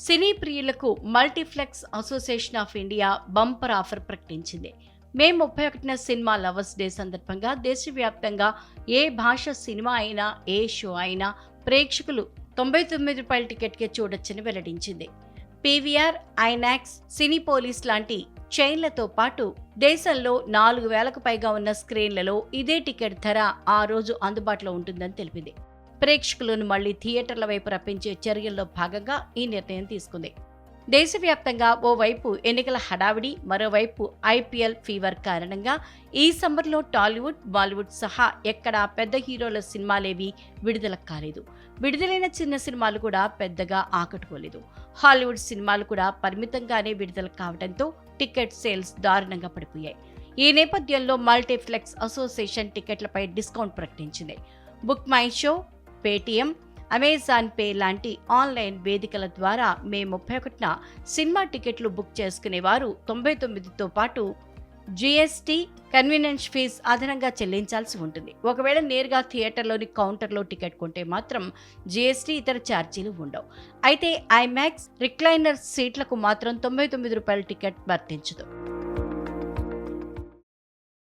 సినీ ప్రియులకు multiplex association of India bumper offer ప్రకటించింది. మే 31న cinema lovers day సందర్భంగా దేశవ్యాప్తంగా ఏ భాష సినిమా అయినా, ఏ షో అయినా ప్రేక్షకులు ₹99 టికెట్కే చూడొచ్చని వెల్లడించింది. పీవీఆర్, ఐనాక్స్, సినీపోలిస్ లాంటి చైన్లతో పాటు దేశంలో 4,000కు పైగా ఉన్న స్క్రీన్లలో ఇదే టికెట్ ధర ఆ రోజు అందుబాటులో ఉంటుందని తెలిపింది. ప్రేక్షకులను మళ్లీ థియేటర్ల వైపు రప్పించే చర్యల్లో భాగంగా ఈ నిర్ణయం తీసుకుంది. దేశవ్యాప్తంగా ఓవైపు ఎన్నికల హడావిడి, మరోవైపు ఐపీఎల్ ఫీవర్ కారణంగా ఈ సమ్మర్లో టాలీవుడ్, బాలీవుడ్ సహా ఎక్కడా పెద్ద హీరోల సినిమాలేవీ విడుదల కాలేదు. విడుదలైన చిన్న సినిమాలు కూడా పెద్దగా ఆకట్టుకోలేదు. హాలీవుడ్ సినిమాలు కూడా పరిమితంగానే విడుదల కావడంతో టికెట్ సేల్స్ దారుణంగా పడిపోయాయి. ఈ నేపథ్యంలో మల్టీప్లెక్స్ అసోసియేషన్ టికెట్లపై డిస్కౌంట్ ప్రకటించింది. Book my show, Paytm, Amazon pay లాంటి ఆన్లైన్ వేదికల ద్వారా మే 31న సినిమా టికెట్లు బుక్ చేసుకునేవారు 99తో పాటు జీఎస్టీ, కన్వీనియన్స్ ఫీజ్ అదనంగా చెల్లించాల్సి ఉంటుంది. ఒకవేళ నేరుగా థియేటర్లోని కౌంటర్లో టికెట్ కొంటే మాత్రం జీఎస్టీ, ఇతర ఛార్జీలు ఉండవు. అయితే ఐమాక్స్, రిక్లైనర్ సీట్లకు మాత్రం ₹99 టికెట్ వర్తించదు.